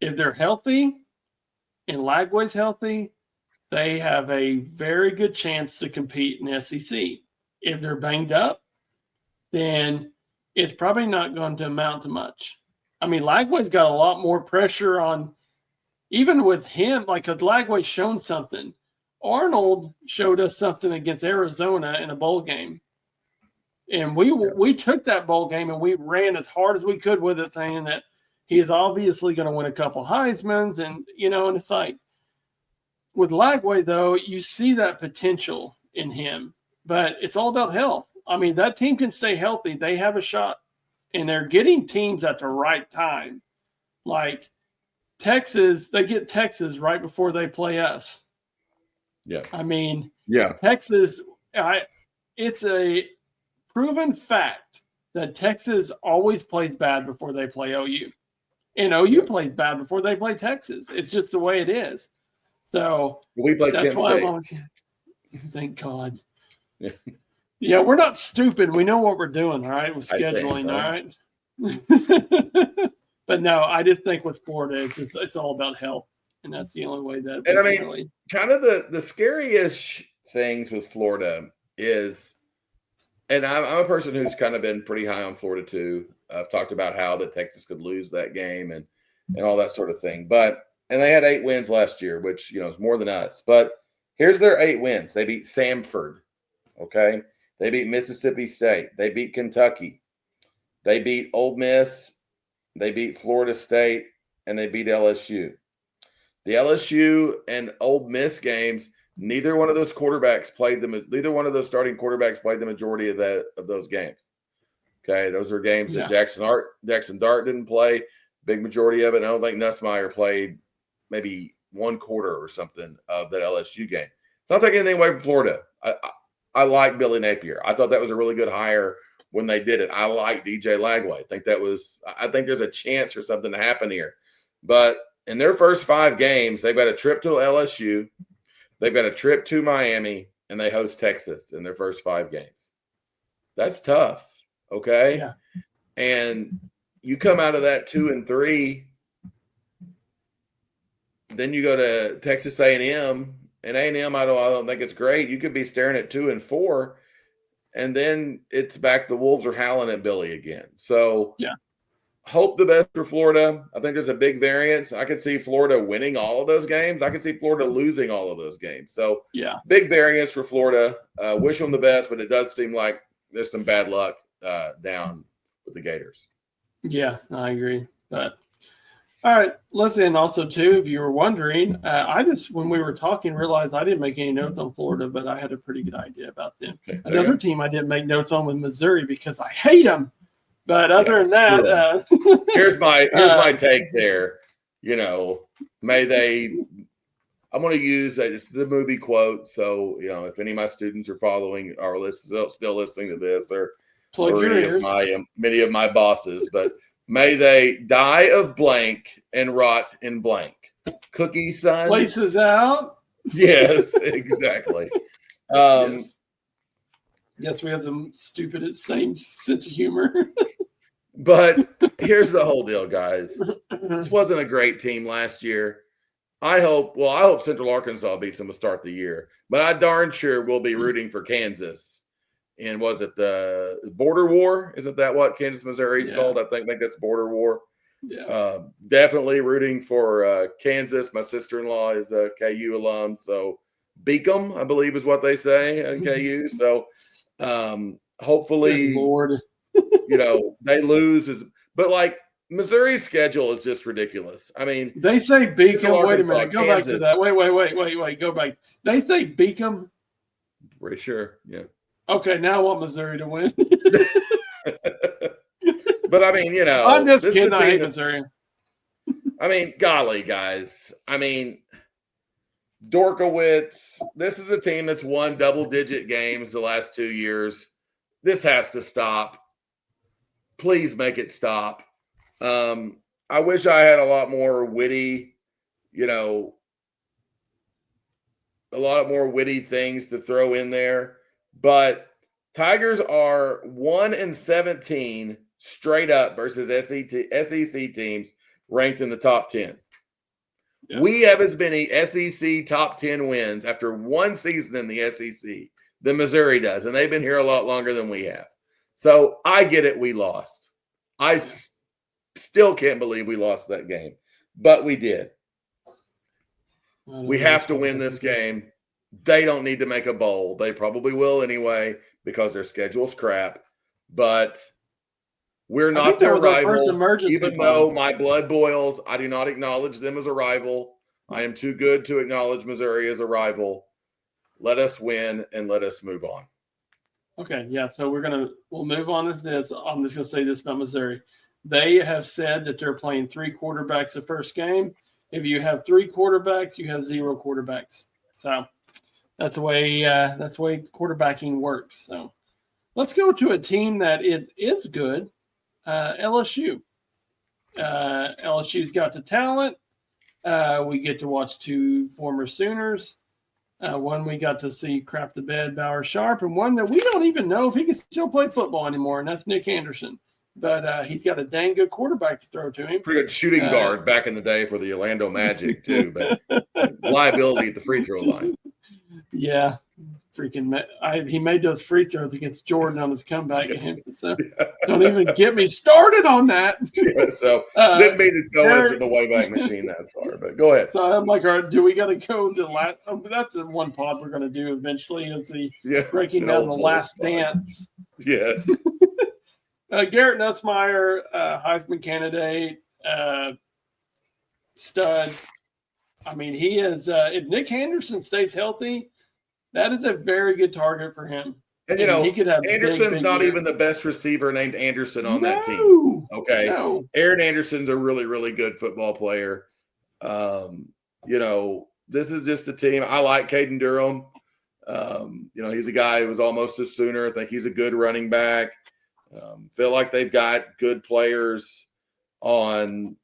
if they're healthy and Lagway's healthy, they have a very good chance to compete in SEC. If they're banged up, then it's probably not going to amount to much. I mean, Lagway's got a lot more pressure on. Even with him, like Lagway's shown something. Arnold showed us something against Arizona in a bowl game. And we took that bowl game and we ran as hard as we could with it, thinking that he is obviously going to win a couple Heismans. And, and it's like, with Lagway, though, you see that potential in him. But it's all about health. I mean, that team can stay healthy. They have a shot. And they're getting teams at the right time. Like, Texas, they get Texas right before they play us. Yeah. I mean, Texas, it's a proven fact that Texas always plays bad before they play OU. And OU plays bad before they play Texas. It's just the way it is. So we play that's Kent why State. Thank God. Yeah, we're not stupid. We know what we're doing, all right, with scheduling, all right? But no, I just think with Florida, it's all about health, and that's the only way that. And I mean, kind of the scariest things with Florida is, and I'm a person who's kind of been pretty high on Florida too. I've talked about how that Texas could lose that game and all that sort of thing. And they had 8 wins last year, which is more than us. But here's their 8 wins: they beat Samford, okay? They beat Mississippi State, they beat Kentucky, they beat Ole Miss. They beat Florida State, and they beat LSU. The LSU and Ole Miss games, neither one of those starting quarterbacks played the majority of those games. Okay, those are games that Jackson Dart didn't play, big majority of it. And I don't think Nussmeier played maybe 1 quarter or something of that LSU game. It's not taking anything away from Florida. I like Billy Napier. I thought that was a really good hire when they did it. I like DJ Lagway. I think there's a chance for something to happen here. But in their first 5 games, they've got a trip to LSU, they've got a trip to Miami, and they host Texas in their first 5 games. That's tough, okay? Yeah. And you come out of that 2-3, then you go to Texas A&M, and A&M, I don't think it's great. You could be staring at 2-4. And then it's back. The Wolves are howling at Billy again. So, hope the best for Florida. I think there's a big variance. I could see Florida winning all of those games. I could see Florida losing all of those games. So Yeah. big variance for Florida. Wish them the best, but it does seem like there's some bad luck down with the Gators. Yeah, I agree. But all right, listen. Also, too, if you were wondering, I just when we were talking realized I didn't make any notes on Florida, but I had a pretty good idea about them. Okay, Another team I didn't make notes on was Missouri because I hate them. But other than that, here's my take there. You know, may they. I'm going to use this is a movie quote. So if any of my students are following our list, still listening to this, or plug your ears. Many of my bosses, but may they die of blank and rot in blank. Cookie son. Places out. Yes, exactly. Yes, we have the same sense of humor. But here's the whole deal, guys. This wasn't a great team last year. I hope Central Arkansas beats them to start the year, but I darn sure will be rooting for Kansas. And was it the border war? Isn't that what Kansas, Missouri is called? I think that's border war. Yeah. Definitely rooting for Kansas. My sister-in-law is a KU alum, so Beacom, I believe, is what they say at KU. So hopefully, good Lord, they lose. But like Missouri's schedule is just ridiculous. I mean, they say Beacom. Wait a minute, go Kansas. back to that. Wait, go back. They say Beacom. Pretty sure, yeah. Okay, now I want Missouri to win. But I mean, I'm just kidding. I hate Missouri. I mean, golly, guys. I mean, Dorkowitz, this is a team that's won double-digit games the last 2 years. This has to stop. Please make it stop. I wish I had a lot more witty, a lot more witty things to throw in there. But Tigers are 1-17 straight up versus SEC teams ranked in the top 10. Yeah. We have as many SEC top 10 wins after one season in the SEC than Missouri does, and they've been here a lot longer than we have. So I get it, we lost. I still can't believe we lost that game, but we did. We have to win this game. They don't need to make a bowl. They probably will anyway because their schedule's crap, but we're not their rival. Even though my blood boils, I do not acknowledge them as a rival. I am too good to acknowledge Missouri as a rival. Let us win and let us move on. Okay, yeah, so we'll move on to this. I'm just going to say this about Missouri. They have said that they're playing 3 quarterbacks the first game. If you have 3 quarterbacks, you have 0 quarterbacks. So that's the way quarterbacking works. So let's go to a team that is good, LSU. LSU's got the talent. We get to watch 2 former Sooners. One we got to see crap the bed, Bauer Sharp, and one that we don't even know if he can still play football anymore, and that's Nick Anderson. But he's got a dang good quarterback to throw to him. Pretty good shooting guard back in the day for the Orlando Magic, too, but liability at the free throw line. Yeah. He made those free throws against Jordan on his comeback game. So don't even get me started on that. Yeah, so didn't mean to go into the Wayback Machine that far, but go ahead. So I'm like, all right, do we got to go to last? That's the one pod we're going to do eventually is the breaking down the last dance. Yes. Garrett Nussmeier, Heisman candidate, stud. I mean, he is. If Nick Anderson stays healthy, that is a very good target for him. And he could have Anderson's not even the best receiver named Anderson on that team. Okay. No. Aaron Anderson's a really, really good football player. This is just a team. I like Caden Durham. He's a guy who was almost a Sooner. I think he's a good running back. Feel like they've got good players on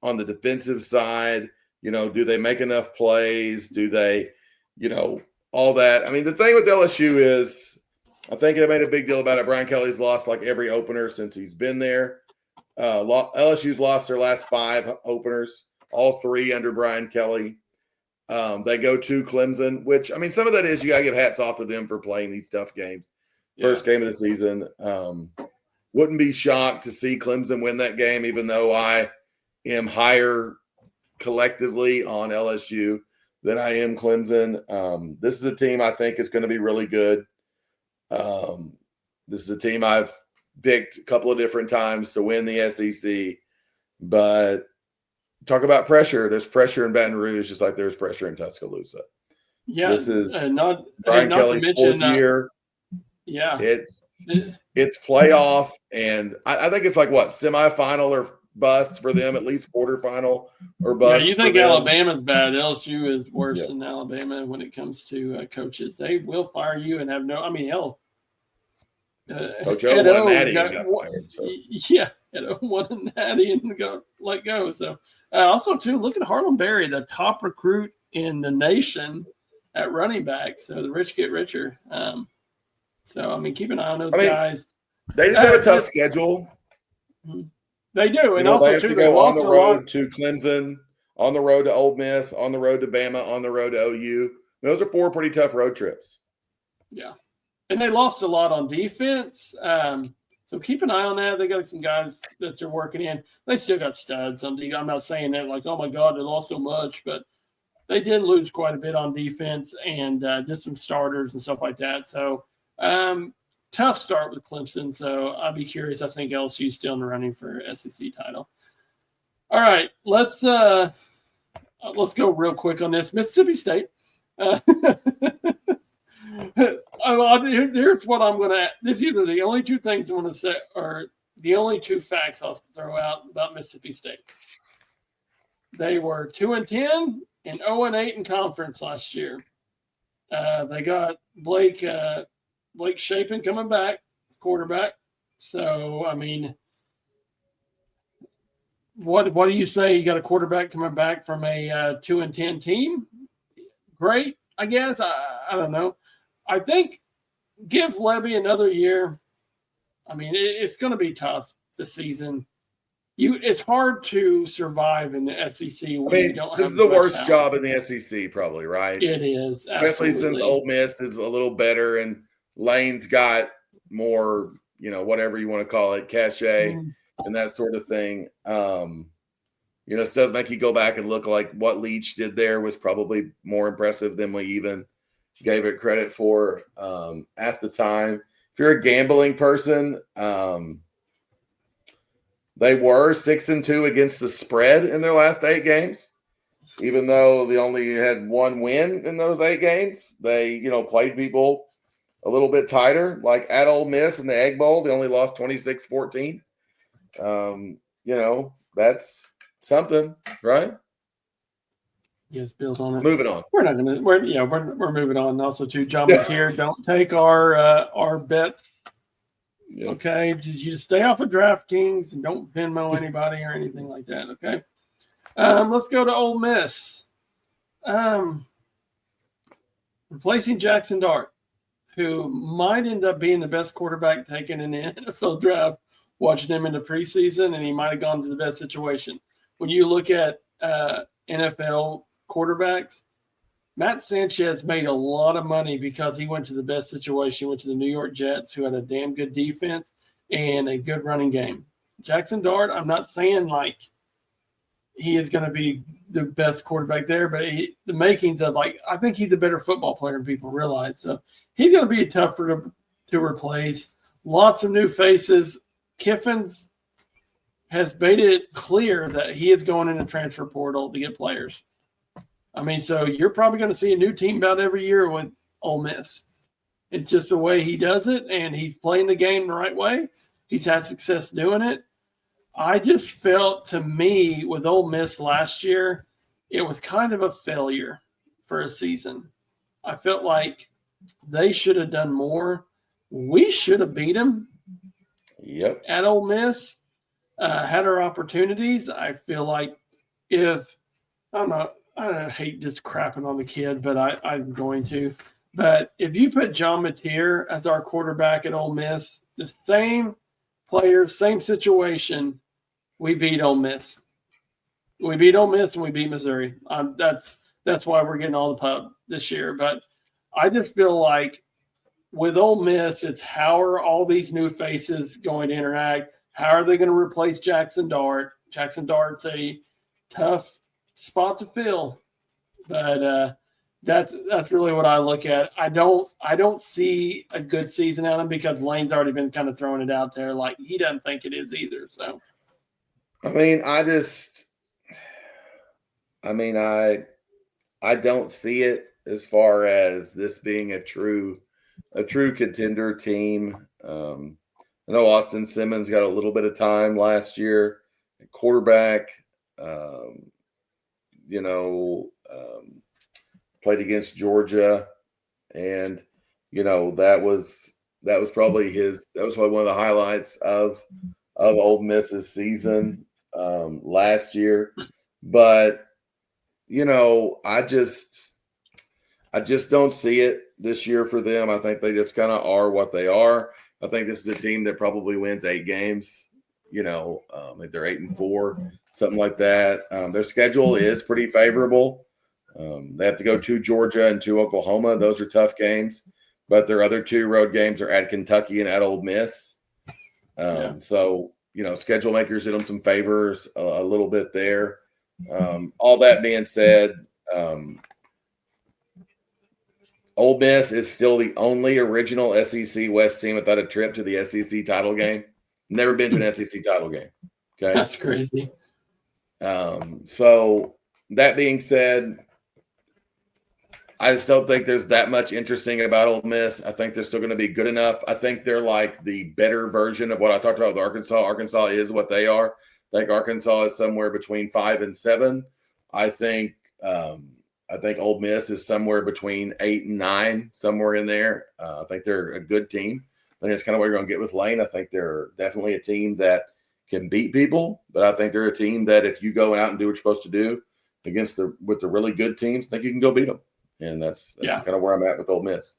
the defensive side. Do they make enough plays? Do they, all that? I mean, the thing with LSU is, I think they made a big deal about it. Brian Kelly's lost like every opener since he's been there. LSU's lost their last 5 openers, all 3 under Brian Kelly. They go to Clemson, which, I mean, some of that is you got to give hats off to them for playing these tough games. First game of the season. wouldn't be shocked to see Clemson win that game, even though I am higher collectively on LSU than I am Clemson. This is a team I think is going to be really good. This is a team I've picked a couple of different times to win the SEC, but talk about pressure. There's pressure in Baton Rouge, just like there's pressure in Tuscaloosa. Yeah, this is not Kelly's to mention, fourth year. Yeah, it's playoff, and I think it's like what, semifinal or bust for them, at least quarterfinal or bust. Yeah, you think Alabama's bad? LSU is worse Yeah. than Alabama when it comes to coaches. They will fire you and have no. I mean, hell, Coach O won a natty and got fired. So. Yeah, Ed O won a natty and let go. So also too, look at Harlem Berry, the top recruit in the nation at running back. So the rich get richer. So I mean, keep an eye on those guys. They just have a tough schedule. They do, and also they have to go on the road to Clemson, on the road to Ole Miss, on the road to Bama, on the road to OU. Those are 4 pretty tough road trips. Yeah, and they lost a lot on defense. So keep an eye on that. They got some guys that they're working in. They still got studs on defense. I'm not saying that like, oh my God, they lost so much, but they did lose quite a bit on defense and just some starters and stuff like that. So tough start with Clemson. So I'd be curious. I think LSU's still in the running for SEC title. All right, let's go real quick on this. Mississippi State. Here's what I'm going to – this is either the only 2 things I want to say or the only 2 facts I'll throw out about Mississippi State. They were 2-10 and 0-8 in conference last year. They got Blake Shapen coming back, quarterback. So, I mean, what do you say? You got a quarterback coming back from a 2-10 team? Great, I guess. I don't know. I think give Levy another year. I mean, it's going to be tough this season. It's hard to survive in the SEC when you don't have. This is the worst job in the SEC, probably, right? It is, especially since Ole Miss is a little better and Lane's got more, whatever you want to call it, cachet and that sort of thing. This does make you go back and look like what Leach did there was probably more impressive than we even gave it credit for at the time. If you're a gambling person, they were 6-2 against the spread in their last 8 games. Even though they only had 1 win in those 8 games, they, played people a little bit tighter. Like at Ole Miss in the Egg Bowl, they only lost 26-14. That's something, right? Yes, build on it. Moving on. We're moving on. Also, to John McTeer, don't take our bet. Yep. Okay, you just stay off of DraftKings and don't Venmo anybody or anything like that. Okay, let's go to Ole Miss. Replacing Jackson Dart, who might end up being the best quarterback taken in the NFL draft. Watching him in the preseason, and he might have gone to the best situation. When you look at NFL quarterbacks, Matt Sanchez made a lot of money because he went to the best situation, went to the New York Jets, who had a damn good defense and a good running game. Jackson Dart, I'm not saying like he is going to be the best quarterback there, but the makings of I think he's a better football player than people realize. So he's going to be tougher to replace. Lots of new faces. Kiffins has made it clear that he is going in the transfer portal to get players. I mean, so you're probably going to see a new team about every year with Ole Miss. It's just the way he does it, and he's playing the game the right way. He's had success doing it. I just felt, to me, with Ole Miss last year, it was kind of a failure for a season. I felt like they should have done more. We should have beat them. Yep. At Ole Miss, had our opportunities. I feel like I hate just crapping on the kid, but I'm going to. But if you put John Mateer as our quarterback at Ole Miss, the same players, same situation, we beat Ole Miss. We beat Ole Miss and we beat Missouri. That's why we're getting all the pub this year. But I just feel like with Ole Miss, it's how are all these new faces going to interact? How are they going to replace Jackson Dart? Jackson Dart's a tough spot to fill, but that's really what I look at. I don't see a good season out of him because Lane's already been kind of throwing it out there like he doesn't think it is either. So, I mean, I don't see it as far as this being a true contender team. I know Austin Simmons got a little bit of time last year at quarterback. Played against Georgia, and that was probably one of the highlights of Ole Miss's season last year. But I just don't see it this year for them. I think they just kind of are what they are. I think this is a team that probably wins 8 games. If they're 8-4, something like that. Their schedule is pretty favorable. They have to go to Georgia and to Oklahoma. Those are tough games, but their other 2 road games are at Kentucky and at Ole Miss. So, schedule makers did them some favors a little bit there. All that being said, Ole Miss is still the only original SEC West team without a trip to the SEC title game. Never been to an SEC title game. Okay. That's crazy. So that being said, I just don't think there's that much interesting about Ole Miss. I think they're still going to be good enough. I think they're like the better version of what I talked about with Arkansas. Arkansas is what they are. I think Arkansas is somewhere between 5 and 7. I think Ole Miss is somewhere between 8 and 9, somewhere in there. I think they're a good team. I think that's kind of what you're going to get with Lane. I think they're definitely a team that can beat people, but I think they're a team that if you go out and do what you're supposed to do with the really good teams, I think you can go beat them. And that's kind of where I'm at with Ole Miss.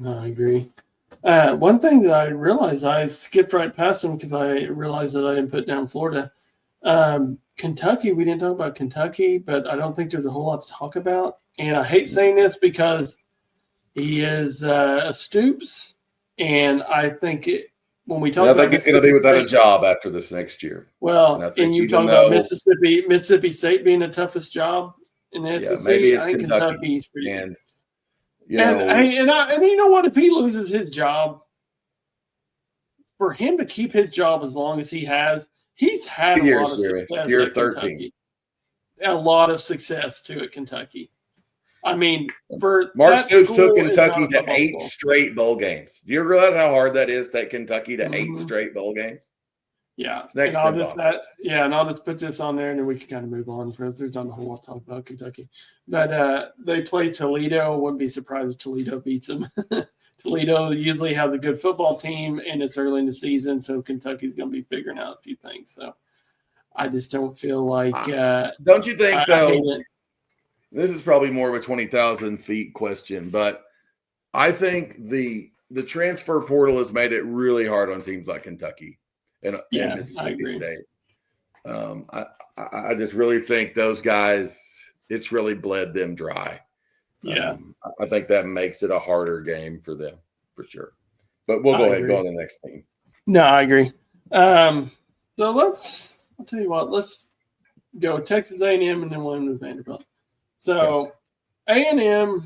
No, I agree. One thing that I realized, I skipped right past them because I realized that I didn't put down Florida. Kentucky, we didn't talk about Kentucky, but I don't think there's a whole lot to talk about. And I hate saying this because he is a Stoops, and I think when we talk about he's going to be without a job after this next year. Well, and you talk about Mississippi State being the toughest job in the SEC. Maybe it's I think Kentucky's pretty good. And you know what? If he loses his job, for him to keep his job as long as he has, he's had a lot of success year at 13. Kentucky. A lot of success too at Kentucky. I mean, for Mark Stoops took Kentucky to 8 straight bowl games. Do you realize how hard that is to take Kentucky to 8 straight bowl games? Yeah. It's next and I'll just put this on there and then we can kind of move on. There's not a whole lot to talk about Kentucky. But they play Toledo. Wouldn't be surprised if Toledo beats them. Toledo usually has a good football team and it's early in the season, so Kentucky's going to be figuring out a few things. So I just don't feel like don't you think, though, this is probably more of a 20,000 feet question, but I think the transfer portal has made it really hard on teams like Kentucky and Mississippi State. I just really think those guys, it's really bled them dry. Yeah. I think that makes it a harder game for them, for sure. But we'll go ahead and go on to the next team. No, I agree. So I'll tell you what, let's go Texas A&M and then we'll move to Vanderbilt. So A&M,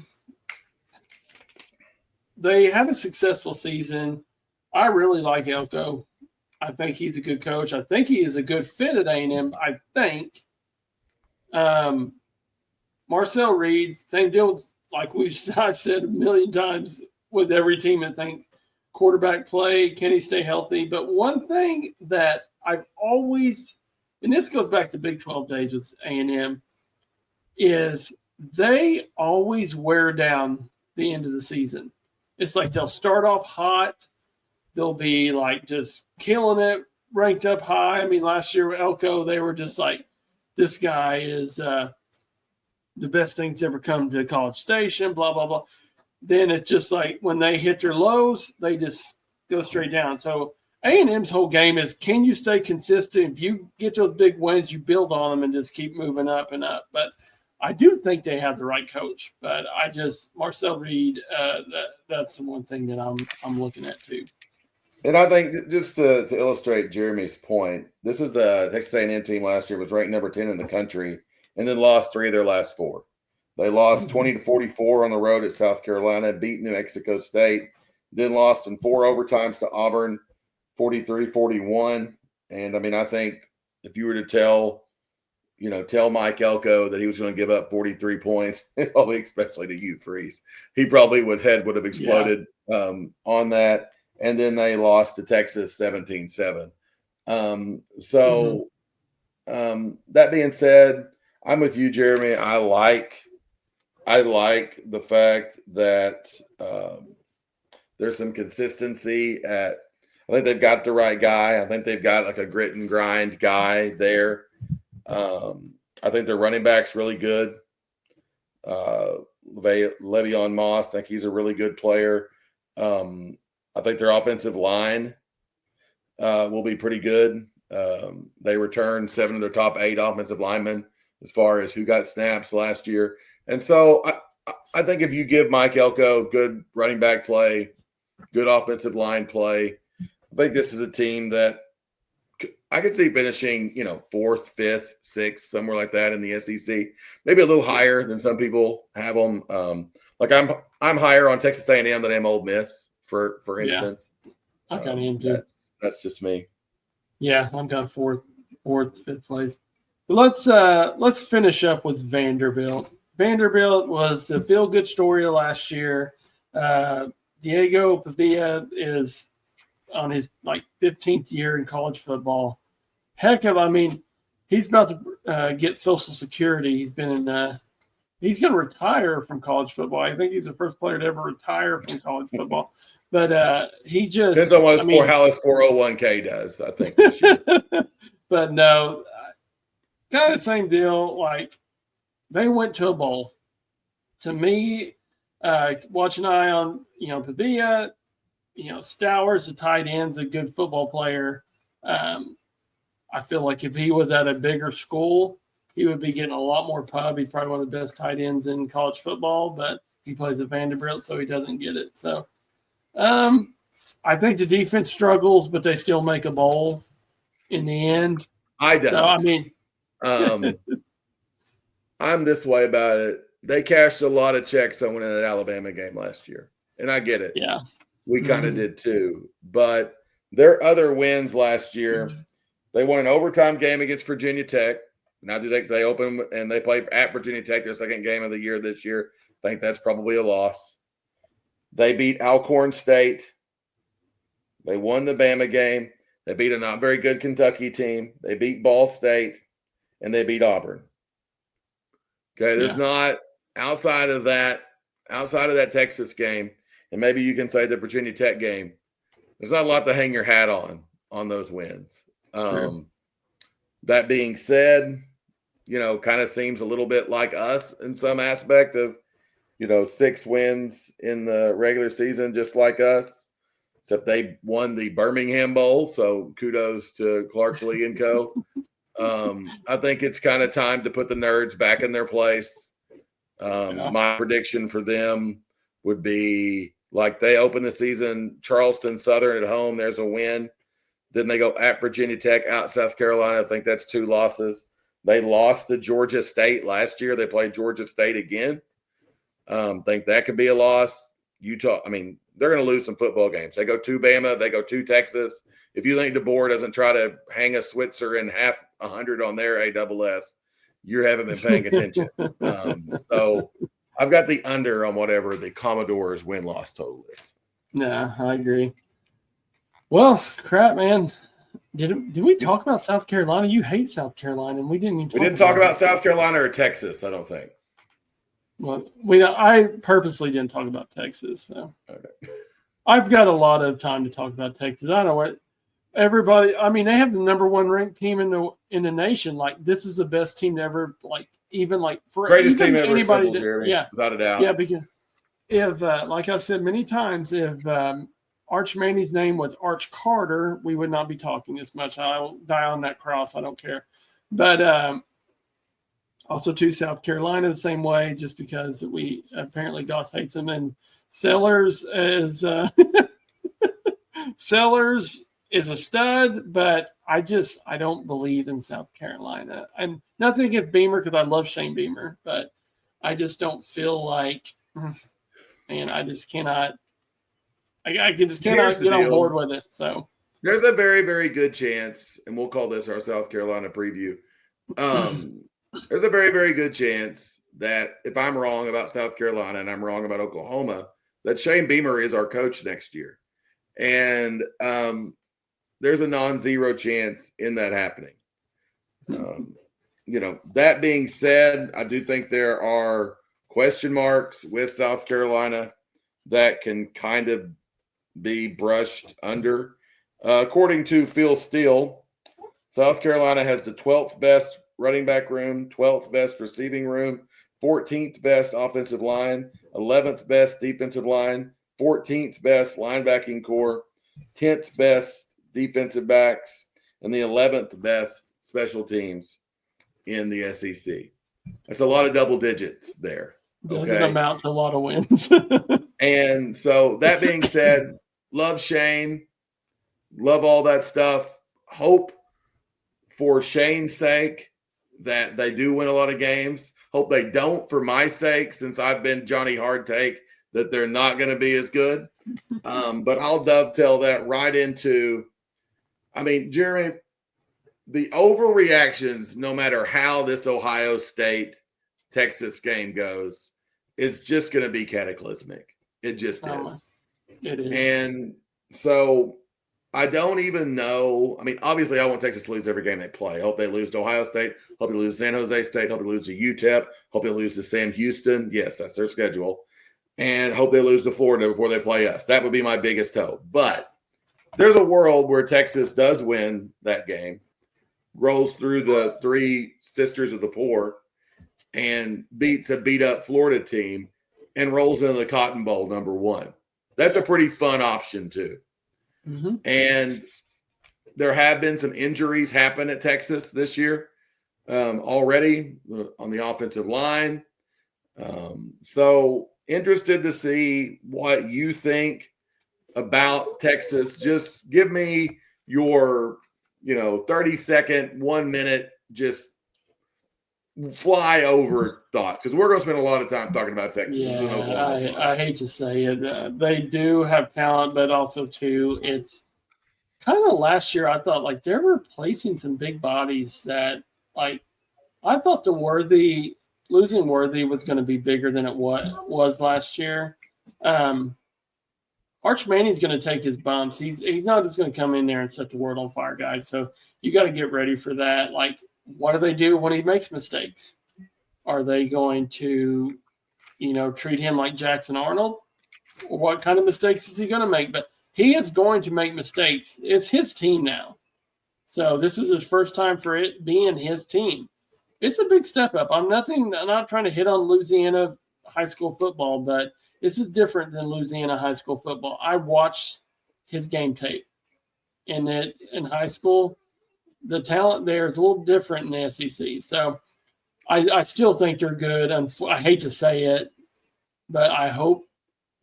they had a successful season. I really like Elko. I think he's a good coach. I think he is a good fit at A&M. I think. Marcel Reed, same deal like I've said a million times with every team. I think quarterback play, can he stay healthy? But one thing that I've always, and this goes back to Big 12 days with A&M, is they always wear down the end of the season. It's like they'll start off hot. They'll be like just killing it, ranked up high. I mean, last year with Elko, they were just like, this guy is the best thing to ever come to College Station, blah, blah, blah. Then it's just like when they hit their lows, they just go straight down. So A&M's whole game is, can you stay consistent? If you get those big wins, you build on them and just keep moving up and up. But I do think they have the right coach, but Marcel Reed. That's the one thing that I'm looking at too. And I think just to illustrate Jeremy's point, this is the Texas A&M team last year was ranked number 10 in the country, and then lost 3 of their last 4. They lost 20-44 on the road at South Carolina, beat New Mexico State, then lost in 4 overtimes to Auburn, 43-41. And I mean, I think if you were to tell Mike Elko that he was going to give up 43 points, probably especially to Hugh Freeze, he probably would have exploded on that. And then they lost to Texas 17-7. That being said, I'm with you, Jeremy. I like the fact that there's some consistency I think they've got the right guy. I think they've got like a grit and grind guy there. I think their running back's really good. Le'Veon Moss, I think he's a really good player. I think their offensive line will be pretty good. They returned 7 of their top 8 offensive linemen as far as who got snaps last year. And so I think if you give Mike Elko good running back play, good offensive line play, I think this is a team that I could see finishing, 4th, 5th, 6th, somewhere like that in the SEC. Maybe a little higher than some people have them. I'm higher on Texas A&M than I am Ole Miss, for instance. I kind of am too. That's just me. Yeah, I'm kind of 4th, 5th place. Let's finish up with Vanderbilt. Vanderbilt was the feel-good story of last year. Diego Pavia is on his 15th year in college football. He's about to get Social Security. He's going to retire from college football. I think he's the first player to ever retire from college football. But he just depends on how his 401k does, I think, this year. But no, kind of the same deal. They went to a bowl. To me, watching an eye on Padilla, Stowers, the tight end's a good football player. I feel like if he was at a bigger school, he would be getting a lot more pub. He's probably one of the best tight ends in college football, but he plays at Vanderbilt, so he doesn't get it. So I think the defense struggles, but they still make a bowl in the end. I don't. So, I'm this way about it. They cashed a lot of checks on winning that Alabama game last year, and I get it. Yeah. We kind of did too. But their other wins last year, they won an overtime game against Virginia Tech. Now, they open and they play at Virginia Tech, their second game of the year this year. I think that's probably a loss. They beat Alcorn State. They won the Bama game. They beat a not very good Kentucky team. They beat Ball State, and they beat Auburn. Okay, there's not outside of that Texas game, and maybe you can say the Virginia Tech game, there's not a lot to hang your hat on those wins. That being said, kind of seems a little bit like us in some aspect of, 6 wins in the regular season, just like us, except they won the Birmingham Bowl. So kudos to Clark Lee and co. I think it's kind of time to put the Nerds back in their place. My prediction for them would be they open the season, Charleston Southern at home, there's a win. Then they go at Virginia Tech, out South Carolina. I think that's 2 losses. They lost to Georgia State last year. They played Georgia State again. Think that could be a loss. Utah, they're going to lose some football games. They go to Bama. They go to Texas. If you think DeBoer doesn't try to hang a Switzer and half 100 on their ASS, you haven't been paying attention. So I've got the under on whatever the Commodores win-loss total is. Yeah, I agree. Well, crap, man. Did we talk about South Carolina? You hate South Carolina, and we didn't even We didn't talk about South Carolina or Texas, I don't think. Well, I purposely didn't talk about Texas. So. Okay. I've got a lot of time to talk about Texas. I know what everybody. They have the number 1 ranked team in the nation. This is the best team to ever for greatest even team ever anybody. assembled, Jeremy, without a doubt. Yeah, because if like I've said many times, if Arch Manny's name was Arch Carter, we would not be talking this much. I'll die on that cross. I don't care. But Also, to South Carolina the same way, just because we apparently Goss hates them. And Sellers is Sellers is a stud, but I don't believe in South Carolina. And nothing against Beamer because I love Shane Beamer, but I just don't feel like, man, I just cannot. I just cannot get on board with it. So there's a very, very good chance, and we'll call this our South Carolina preview. There's a very, very good chance that if I'm wrong about South Carolina and I'm wrong about Oklahoma, that Shane Beamer is our coach next year. And there's a non-zero chance in that happening. That being said, I do think there are question marks with South Carolina that can kind of be brushed under. According to Phil Steele, South Carolina has the 12th best running back room, 12th best receiving room, 14th best offensive line, 11th best defensive line, 14th best linebacking core, 10th best defensive backs, and the 11th best special teams in the SEC. That's a lot of double digits there. Doesn't amount to a lot of wins. And so that being said, love Shane, love all that stuff. Hope for Shane's sake that they do win a lot of games. Hope they don't for my sake, since I've been Johnny Hardtake, that they're not going to be as good. But I'll dovetail that right into, Jeremy, the overreactions, no matter how this Ohio State-Texas game goes, is just going to be cataclysmic. It just is. It is. And so I don't even know. Obviously, I want Texas to lose every game they play. Hope they lose to Ohio State. Hope they lose to San Jose State. Hope they lose to UTEP. Hope they lose to Sam Houston. Yes, that's their schedule. And hope they lose to Florida before they play us. That would be my biggest hope. But there's a world where Texas does win that game, rolls through the three sisters of the poor, and beats a beat-up Florida team and rolls into the Cotton Bowl #1. That's a pretty fun option, too. Mm-hmm. And there have been some injuries happen at Texas this year already on the offensive line. So interested to see what you think about Texas. Just give me your, 30-second, 1 minute, just fly over thoughts, because we're going to spend a lot of time talking about Texas. Yeah, I hate to say it. They do have talent, but also, too, it's kind of last year I thought, they're replacing some big bodies that, I thought losing Worthy was going to be bigger than it was last year. Arch Manning's going to take his bumps. He's not just going to come in there and set the world on fire, guys. So you got to get ready for that. What do they do when he makes mistakes? Are they going to, treat him like Jackson Arnold? Or what kind of mistakes is he going to make? But he is going to make mistakes. It's his team now. So this is his first time for it being his team. It's a big step up. I'm not trying to hit on Louisiana high school football, but this is different than Louisiana high school football. I watched his game tape. In high school, the talent there is a little different in the SEC. So I still think they're good. I hate to say it, but I hope,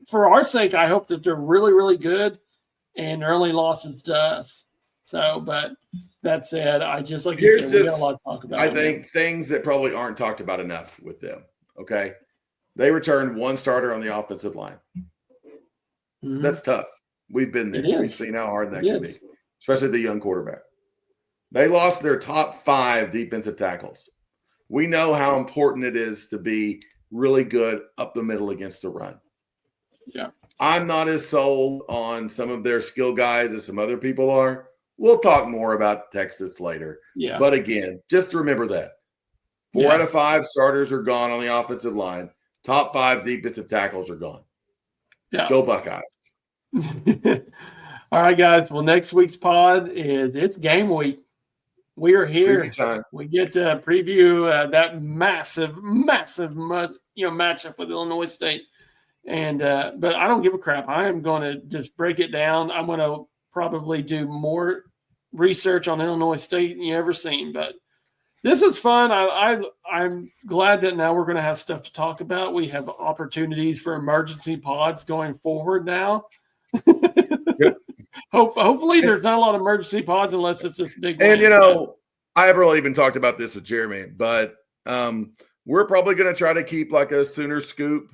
for our sake, I hope that they're really, really good and their only losses to us. So, but that said, we got a lot to talk about. I think things that probably aren't talked about enough with them, okay? They returned one starter on the offensive line. Mm-hmm. That's tough. We've been there. We've seen how hard that can be, especially the young quarterback. They lost their top 5 defensive tackles. We know how important it is to be really good up the middle against the run. Yeah. I'm not as sold on some of their skill guys as some other people are. We'll talk more about Texas later. Yeah. But again, just remember that 4 out of 5 starters are gone on the offensive line. Top 5 defensive tackles are gone. Yeah. Go Buckeyes. All right, guys. Well, next week's pod it's game week. We are here. We get to preview that massive matchup with Illinois State. And but I don't give a crap. I am going to just break it down. I'm going to probably do more research on Illinois State than you ever seen. But This is fun. I'm glad that now we're going to have stuff to talk about. We have opportunities for emergency pods going forward now. Yep. Hopefully, there's not a lot of emergency pods unless it's this big one. And, you know, I haven't really even talked about this with Jeremy, but we're probably going to try to keep like a Sooner Scoop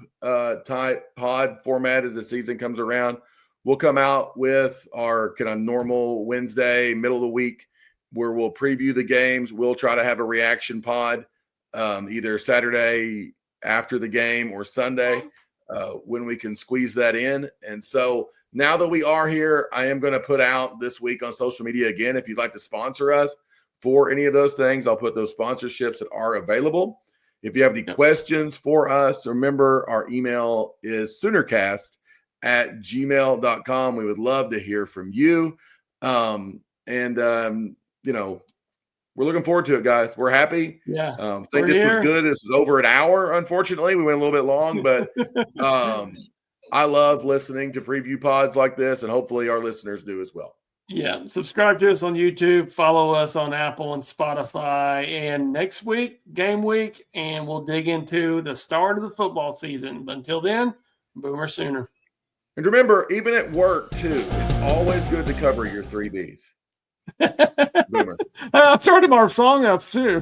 type pod format as the season comes around. We'll come out with our kind of normal Wednesday, middle of the week, where we'll preview the games. We'll try to have a reaction pod either Saturday after the game or Sunday when we can squeeze that in. And so now that we are here, I am going to put out this week on social media again. If you'd like to sponsor us for any of those things, I'll put those sponsorships that are available. If you have any questions for us, remember our email is soonercast@gmail.com. We would love to hear from you. You know, we're looking forward to it, guys. We're happy. Yeah. Think this was good. This is over an hour. Unfortunately, we went a little bit long, but I love listening to preview pods like this, and hopefully our listeners do as well. Yeah. Subscribe to us on YouTube. Follow us on Apple and Spotify. And next week, game week, and we'll dig into the start of the football season. But until then, Boomer Sooner. And remember, even at work, too, it's always good to cover your 3 Bs. Boomer. I started our song up, too.